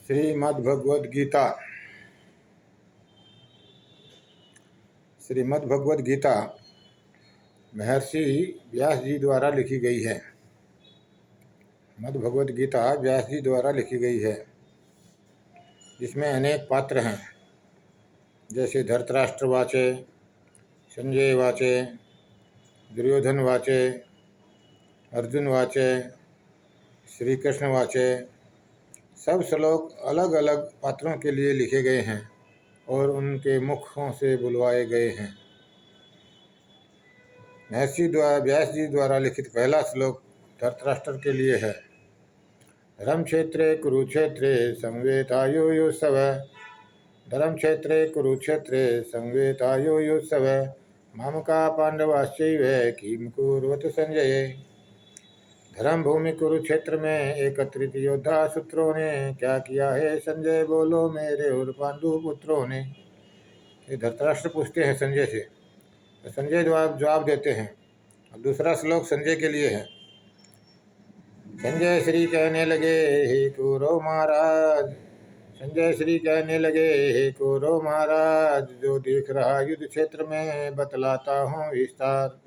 श्रीमद्भगवद गीता। श्रीमद्भगवद गीता महर्षि व्यास जी द्वारा लिखी गई है। मद्भगवद गीता व्यास जी द्वारा लिखी गई है, जिसमें अनेक पात्र हैं, जैसे धृतराष्ट्र वाचे, संजय वाचे, दुर्योधन वाचे, अर्जुन वाचे, श्री कृष्ण वाचे। सब श्लोक अलग अलग पात्रों के लिए लिखे गए हैं और उनके मुखों से बुलवाए गए हैं। महर्षि व्यास जी द्वारा लिखित पहला श्लोक धृतराष्ट्र के लिए है। धर्म क्षेत्रे कुरुक्षेत्रे संवेतायुयुत्सव, धर्म क्षेत्रे कुरुक्षेत्रे संवेतायुयुत्सव, मामका पांडवाश्चैव किं कुर्वत संजय। धर्म भूमि कुरुक्षेत्र में एकत्रित योद्धा सूत्रों ने क्या किया है संजय, बोलो मेरे और पांडु पुत्रों ने। ये धृतराष्ट्र पूछते हैं संजय से, तो संजय जवाब देते हैं। अब दूसरा श्लोक संजय के लिए है। संजय श्री कहने लगे हे कौरव महाराज, संजय श्री कहने लगे हे कौरव महाराज, जो देख रहा युद्ध क्षेत्र में बतलाता हूँ विस्तार।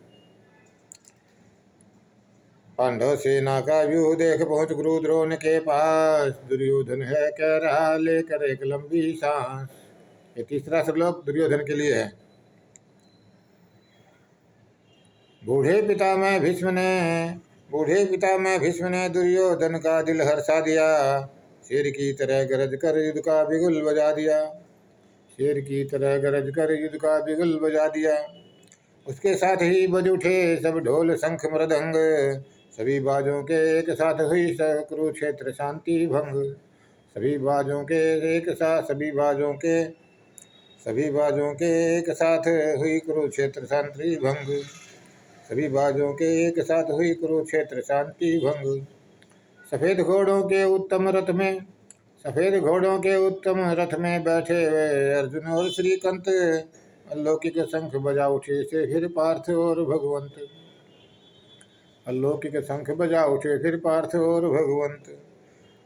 पांडव सेना का व्यूह देख पहुंच गुरु द्रोण के पास, दुर्योधन है कह रहा लेकर एक लंबी सांस। ये तीसरा श्लोक दुर्योधन के लिए है। बूढ़े पितामह भीष्म ने दुर्योधन का दिल हर्षा दिया, शेर की तरह गरज कर युद्ध का बिगुल बजा दिया, शेर की तरह गरज कर युद्ध का बिगुल बजा दिया। उसके साथ ही बज उठे सब ढोल शंख मृदंग, सभी बाजों के एक साथ हुई कुरुक्षेत्र शांति भंग। सभी बाजों के एक साथ हुई कुरुक्षेत्र शांति भंग, सभी बाजों के एक साथ हुई कुरुक्षेत्र शांति भंग। सफेद घोड़ों के उत्तम रथ में बैठे हुए अर्जुन और श्रीकंत, अलौकिक शंख बजा उठे से फिर पार्थ और भगवंत, अलौकिक शंख बजा उठे फिर पार्थ और भगवंत।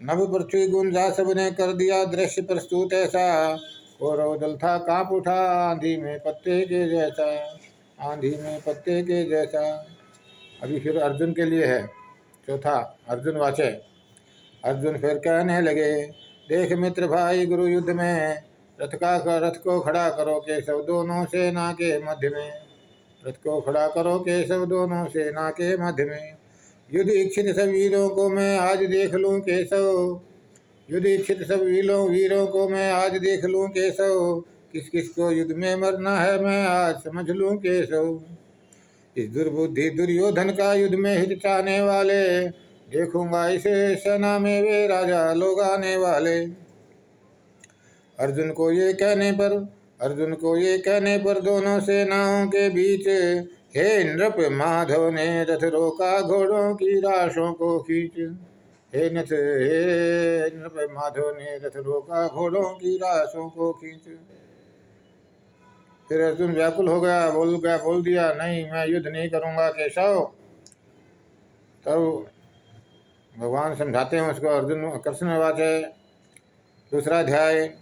नभ पृथ्वी गुंजा सबने कर दिया दृश्य प्रस्तुत ऐसा, कौरव दल था कांप उठा आंधी में पत्ते के जैसा, आंधी में पत्ते के जैसा। अभी फिर अर्जुन के लिए है चौथा, अर्जुन वाचे। अर्जुन फिर कहने लगे, देख मित्र भाई गुरु युद्ध में, रथ को खड़ा करो केशव दोनों सेना के मध्य में, रथ को खड़ा करो केशव दोनों सेना के मध्य में। युद्ध इच्छित सब वीरों को मैं आज देख लूं केशव, युद्ध इच्छित सब वीरों को मैं आज देख लूं केशव, किस किस को युद्ध में मरना है मैं आज समझ लूं केशव। इस दुर्बुद्धि दुर्योधन का युद्ध में हित चाहने वाले, देखूंगा इसे सेना में वे राजा लोग आने वाले। अर्जुन को ये कहने पर दोनों सेनाओं के बीच, हे नृप माधव ने रथ रोका घोड़ों की राशों को खींच, हे नृप माधव ने रथ रोका घोड़ों की राशों को खींच। फिर अर्जुन व्याकुल हो गया, बोल दिया, नहीं मैं युद्ध नहीं करूंगा केशव। तब भगवान समझाते हैं उसको। अर्जुन कृष्ण वाचे दूसरा अध्याय।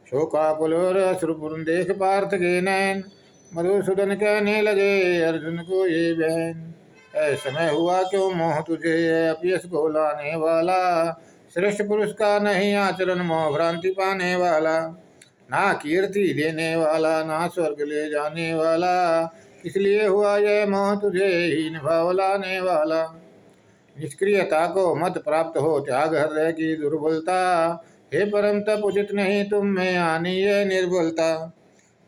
शोकाकुल और अश्रुपूर्ण देख पार्थ के नैन, मधुसूदन कहने लगे अर्जुन को ये बहन, ऐ समय हुआ क्यों मोह तुझे अपयश को लाने वाला, श्रेष्ठ पुरुष का नहीं आचरण मोह भ्रांति पाने वाला, ना कीर्ति देने वाला ना स्वर्ग ले जाने वाला, इसलिए हुआ यह मोह तुझे हीन भाव लाने वाला। निष्क्रियता को मत प्राप्त हो त्याग हृदय की दुर्बलता, हे परम तप उचित नहीं तुम में आनी ये निर्बलता।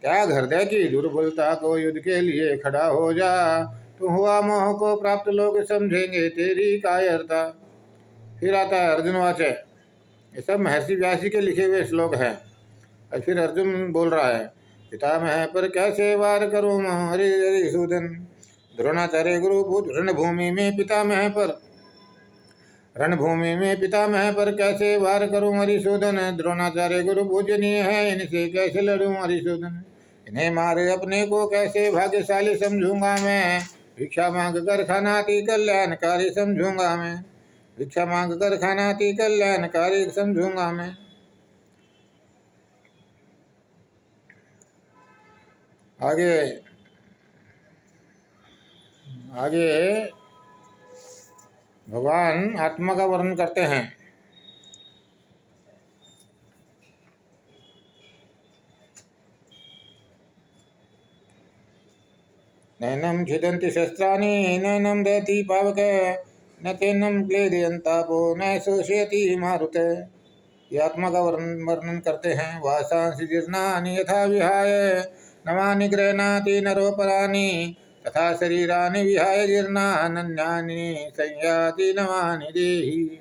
त्याग हृदय की दुर्बलता को युद्ध के लिए खड़ा हो जा, तू हुआ मोह को प्राप्त लोग समझेंगे तेरी कायरता। फिर आता है अर्जुन वाचे। ये सब महर्षि व्यास जी के लिखे हुए श्लोक हैं। और फिर अर्जुन बोल रहा है, पितामह पर कैसे वार करूँ हरिसूदन, द्रोणाचार्य गुरुभूत रणभूमि में पितामह पर कैसे वार करूं हरिसूदन, द्रोणाचार्य गुरु पूजनीय है इनसे कैसे लड़ूं हरिसूदन। इन्हें मारे अपने को कैसे भाग्यशाली समझूंगा मैं, भिक्षा मांग कर खानाति कल्याणकारी समझूंगा मैं, भिक्षा मांग कर खानाति कल्याणकारी समझूंगा मैं। आगे आगे भगवान आत्मा का वर्णन करते हैं। नैनम छिदन्ति शस्त्राणि नैनम दहति पावक न तेनम क्लेदयन्तापो न शोषयति मारुत। ये आत्मा का वर्णन करते हैं। वासांसि जीर्णानि यथा विहाय नवानि गृह्णाति नरोपराणि तथा शरीरानि विहाय जीर्णान्यानि संयाति नवानि देहि।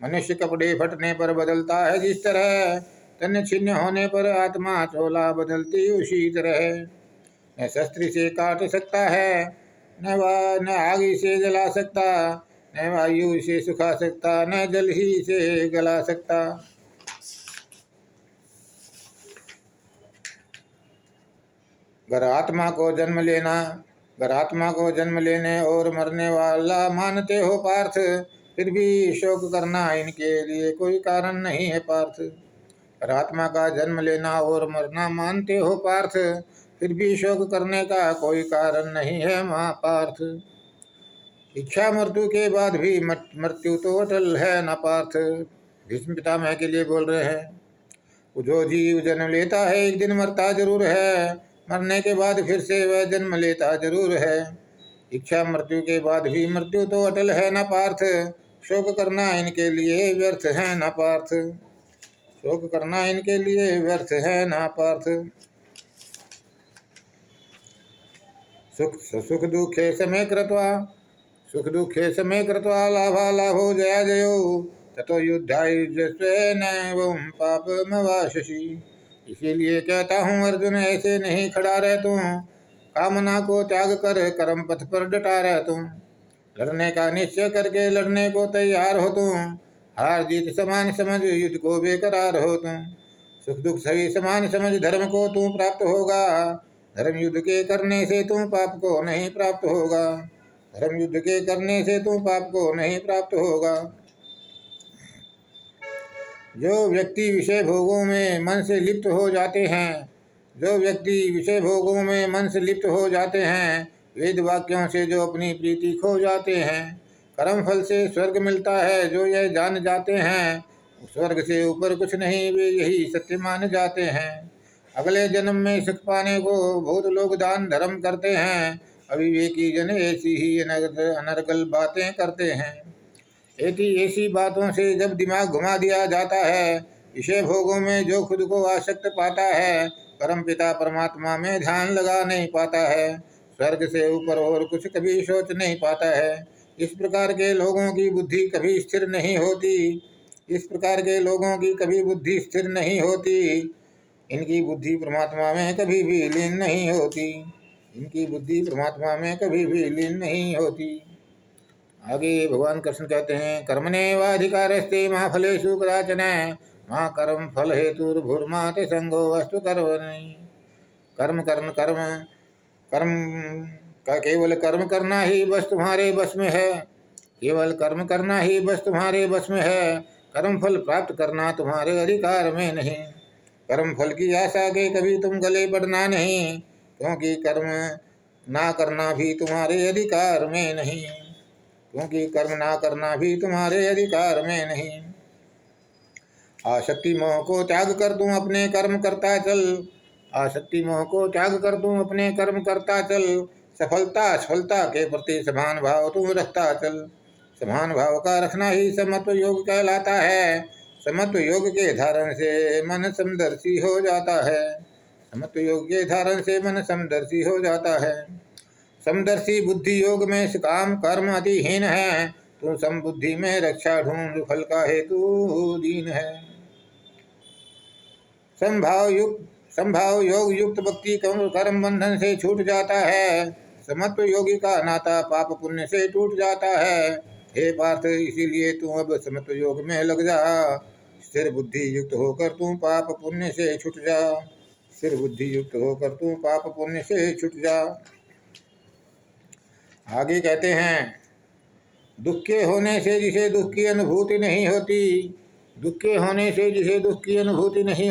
मनुष्य कपड़े फटने पर बदलता है जिस तरह, तन छिन्न होने पर आत्मा चोला बदलती उसी तरह। न शस्त्र से काट सकता है, न आग से जला सकता, न वायु से सुखा सकता, न जल ही से गला सकता। अगर आत्मा को जन्म लेने और मरने वाला मानते हो पार्थ, फिर भी शोक करना इनके लिए कोई कारण नहीं है पार्थ। अगर आत्मा का जन्म लेना और मरना मानते हो पार्थ, फिर भी शोक करने का कोई कारण नहीं है माँ पार्थ। इच्छा मृत्यु के बाद भी मृत्यु तो अटल है न पार्थ। भीष्म पितामह के लिए बोल रहे हैं। जो जीव जन्म लेता है एक दिन मरता जरूर है, मरने के बाद फिर से वह जन्म लेता जरूर है। इच्छा मृत्यु के बाद भी मृत्यु तो अटल है न पार्थ। शोक करना इनके लिए व्यर्थ है न पार्थ। शोक करना इनके लिए व्यर्थ है न पार्थ। सुख दुखे समय कृत्वा लाभालाभो जया जयो ततो युद्धायुज्यस्वेन पापमवाशसि। इसीलिए कहता हूँ अर्जुन, ऐसे नहीं खड़ा रह तू, कामना को त्याग कर कर्म पथ पर डटा रह तू। लड़ने का निश्चय करके लड़ने को तैयार हो तू, हार जीत समान समझ युद्ध को बेकरार हो तू। सुख दुख सही समान समझ धर्म को तू प्राप्त होगा, धर्म युद्ध के करने से तू पाप को नहीं प्राप्त होगा। धर्म युद्ध के करने से तू पाप को नहीं प्राप्त होगा। जो व्यक्ति विषय भोगों में मन से लिप्त हो जाते हैं, वेद वाक्यों से जो अपनी प्रीति खो जाते हैं, कर्म फल से स्वर्ग मिलता है जो यह जान जाते हैं, स्वर्ग से ऊपर कुछ नहीं वे यही सत्य मान जाते हैं। अगले जन्म में सुख पाने को बहुत लोग दान धर्म करते हैं, अविवेकी जन ऐसी ही अनर्गल बातें करते हैं। ऐसी बातों से जब दिमाग घुमा दिया जाता है, विषय भोगों में जो खुद को आसक्त पाता है, परम पिता परमात्मा में ध्यान लगा नहीं पाता है, स्वर्ग से ऊपर और कुछ कभी सोच नहीं पाता है। इस प्रकार के लोगों की बुद्धि कभी स्थिर नहीं होती। इनकी बुद्धि परमात्मा में कभी भी लीन नहीं होती। आगे भगवान कृष्ण कहते हैं, कर्मण्येवाधिकारस्ते मा फलेषु कदाचन मा कर्म फल हेतुर्भुर्मा ते संगो वस्तु कर्मणि। कर्म का केवल कर्म करना ही बस तुम्हारे बस में है। कर्म फल प्राप्त करना तुम्हारे अधिकार में नहीं। कर्म फल की आशा के कभी तुम गले पड़ना नहीं, क्योंकि कर्म ना करना भी तुम्हारे अधिकार में नहीं। आसक्ति मोह को त्याग कर तुम अपने कर्म करता चल। सफलता असफलता के प्रति समान भाव तुम रखता चल। समान भाव का रखना ही समत्व योग कहलाता है। समत्व योग के धारण से मन समदर्शी हो जाता है। समदर्शी बुद्धि योग में काम कर्म अतिहीन है, तू समबुद्धि में रक्षा ढूंढ फल का हेतु दीन है। संभाव योग युक्त भक्ति कर्म बंधन से छूट जाता है। समत्व योगी का नाता पाप पुण्य से टूट जाता है। हे पार्थ, इसीलिए तू अब समत्व योग में लग जा। स्थिर बुद्धि युक्त होकर तू पाप पुण्य से छूट जा। आगे कहते हैं, दुख के होने से जिसे दुख की अनुभूति नहीं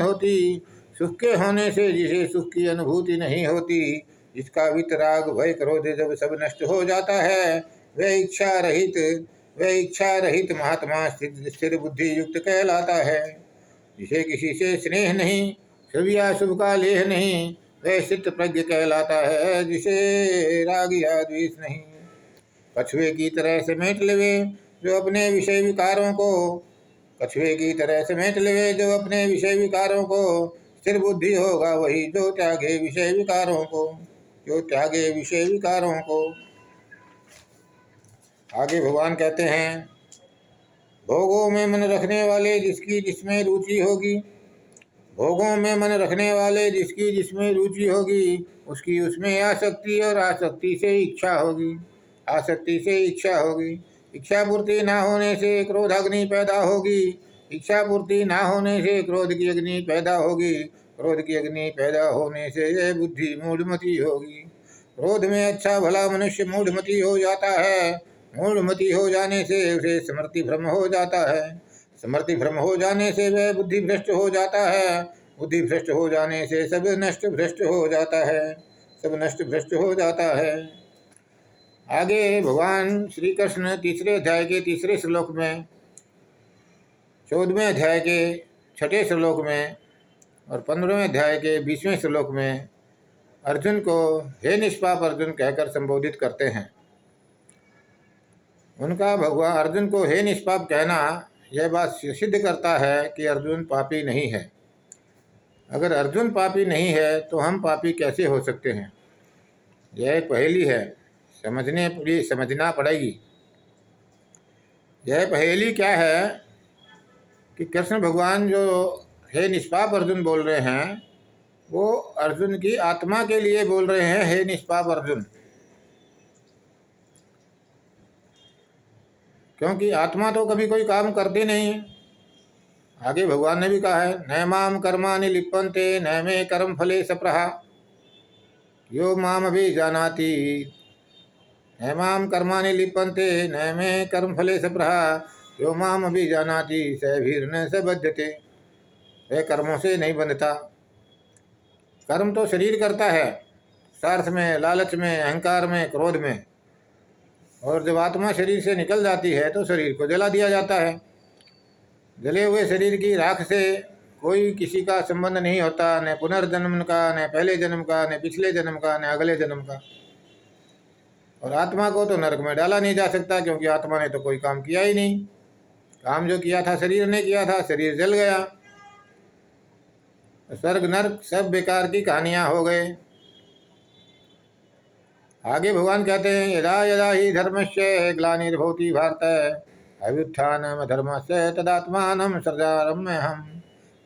होती, सुख के होने से जिसे सुख की अनुभूति नहीं होती, जिसका वितराग भय क्रोध जब सब नष्ट हो जाता है, वह इच्छा रहित महात्मा स्थिर बुद्धि युक्त कहलाता है। जिसे किसी से स्नेह नहीं, शुभ या शुभ का लेह नहीं, वह चित्त प्रज्ञ कहलाता है। जिसे राग या द्वेष नहीं, कछुए की तरह समेट लेवे जो अपने विषय विकारों को, कछुए की तरह समेट लेवे जो अपने विषय विकारों को, स्थिर बुद्धि होगा वही जो त्यागे विषय विकारों को, जो त्यागे विषय विकारों को। आगे भगवान कहते हैं, भोगों में मन रखने वाले जिसकी जिसमें रुचि होगी, भोगों में मन रखने वाले जिसकी जिसमें रुचि होगी, उसकी उसमें आसक्ति और आसक्ति से इच्छा होगी, आसक्ति से इच्छा होगी। इच्छा पूर्ति ना होने से क्रोध अग्नि पैदा होगी, इच्छा पूर्ति ना होने से क्रोध की अग्नि पैदा होगी, क्रोध की अग्नि पैदा होने से यह बुद्धि मूढ़मती होगी। क्रोध में अच्छा भला मनुष्य मूढ़मती हो जाता है, मूढ़मती हो जाने से उसे स्मृति भ्रम हो जाता है, स्मृति भ्रम हो जाने से वह बुद्धि भ्रष्ट हो जाता है, बुद्धि भ्रष्ट हो जाने से सब नष्ट भ्रष्ट हो जाता है, सब नष्ट भ्रष्ट हो जाता है। आगे भगवान श्री कृष्ण तीसरे अध्याय के तीसरे श्लोक में, 14वें अध्याय के 6ठे श्लोक में और 15वें अध्याय के 20वें श्लोक में अर्जुन को हे निष्पाप अर्जुन कहकर संबोधित करते हैं। उनका भगवान अर्जुन को हे निष्पाप कहना यह बात सिद्ध करता है कि अर्जुन पापी नहीं है। अगर अर्जुन पापी नहीं है तो हम पापी कैसे हो सकते हैं? यह एक पहेली है, समझना पड़ेगी। यह पहेली क्या है कि कृष्ण भगवान जो हे निष्पाप अर्जुन बोल रहे हैं, वो अर्जुन की आत्मा के लिए बोल रहे हैं, हे निष्पाप अर्जुन। क्योंकि आत्मा तो कभी कोई काम करती नहीं है। आगे भगवान ने भी कहा है, न माम कर्माणि लिप्यन्ते न मे कर्म फले सप्रहा यो माम अभिजानाति, न माम कर्माणि लिप्यन्ते न मे कर्म फले सप्रहा यो माम अभिजानाति स भीर्न स बध्यते। वह कर्मों से नहीं बंधता। कर्म तो शरीर करता है, स्वार्थ में, लालच में, अहंकार में, क्रोध में, और जब आत्मा शरीर से निकल जाती है तो शरीर को जला दिया जाता है। जले हुए शरीर की राख से कोई किसी का संबंध नहीं होता, न पुनर्जन्म का, न पहले जन्म का, न पिछले जन्म का, न अगले जन्म का। और आत्मा को तो नरक में डाला नहीं जा सकता, क्योंकि आत्मा ने तो कोई काम किया ही नहीं। काम जो किया था शरीर ने किया था, शरीर जल गया। स्वर्ग नरक सब बेकार की कहानियां हो गए। आगे भगवान कहते हैं, यदा यदा ही धर्मस्य ग्लानिर्भवति भारत अभ्युत्थानम धर्मस्य तदात्मानं सृजाम्यहम्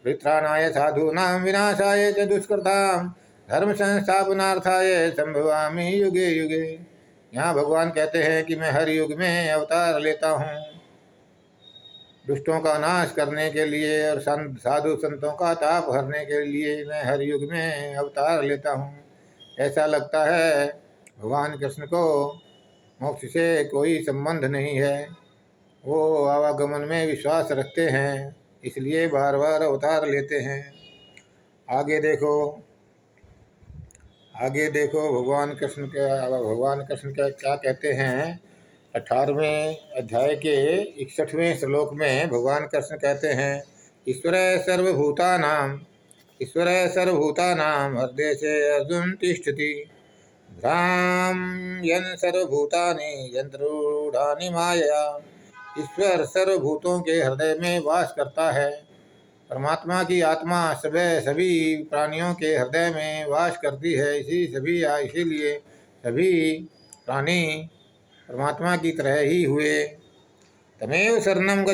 परित्राणाय साधूनां विनाशाय च दुष्कृतां धर्म संस्थापनार्थाय संभवामि युगे युगे। यहाँ भगवान कहते हैं कि मैं हर युग में अवतार लेता हूँ, दुष्टों का नाश करने के लिए और साधु संतों का ताप हरने के लिए मैं हर युग में अवतार लेता हूँ। ऐसा लगता है भगवान कृष्ण को मोक्ष से कोई संबंध नहीं है, वो आवागमन में विश्वास रखते हैं, इसलिए बार बार अवतार लेते हैं। आगे देखो भगवान कृष्ण का क्या कहते हैं। 18वें अध्याय के 61वें श्लोक में भगवान कृष्ण कहते हैं, ईश्वर सर्वभूतानां हृदय से अर्जुन तिष्ठति भ्राम्यन् सर्वभूतानि यंत्रूढ़ानि मायया। ईश्वर सर्वभूतों के हृदय में वास करता है। परमात्मा की आत्मा सभी प्राणियों के हृदय में वास करती है। इसीलिए सभी प्राणी परमात्मा की तरह ही हुए। तमेव शरणं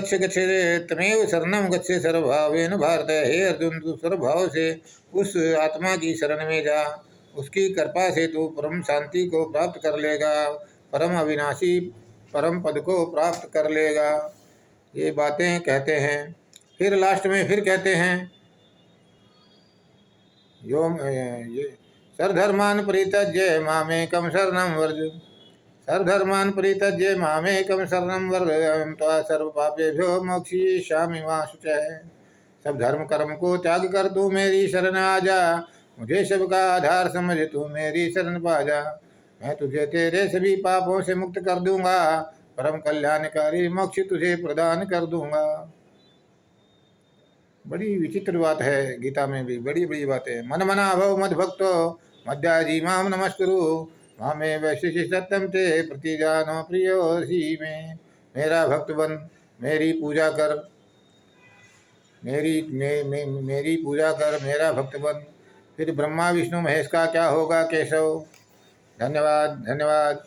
गच्छ सर्वभावेन भारत। हे अर्जुन, तू सर्वभाव से उस आत्मा की शरण में जा, उसकी कृपा से तू परम शांति को प्राप्त कर लेगा, परम अविनाशी परम पद को प्राप्त कर लेगा। ये बातें कहते हैं। फिर लास्ट में फिर कहते हैं, सर्वधर्मान् परित्यज्य मामेकं शरणं व्रज, सर्वधर्मान् परित्यज्य मामेकं शरणं व्रज, अहं त्वा सर्वपापेभ्यो मोक्षयिष्यामि मा शुचः। सब धर्म कर्म को त्याग कर तू मेरी शरण आ जा। मुझे सबका आधार समझ तू मेरी शरण पा जा। मैं तुझे तेरे सभी पापों से मुक्त कर दूंगा, परम कल्याणकारी मोक्ष तुझे प्रदान कर दूंगा। बड़ी विचित्र बात है, गीता में भी बड़ी बड़ी बातें। मन मना भव मद भक्तो मध्याजी माम नमस्कुरु मामे वैशिष्य सत्यम ते प्रतिजानो प्रियोसी में। मेरा भक्त बन, मेरी पूजा कर, मेरी पूजा कर, मेरा भक्त बन। फिर ब्रह्मा विष्णु महेश का क्या होगा केशव। धन्यवाद धन्यवाद।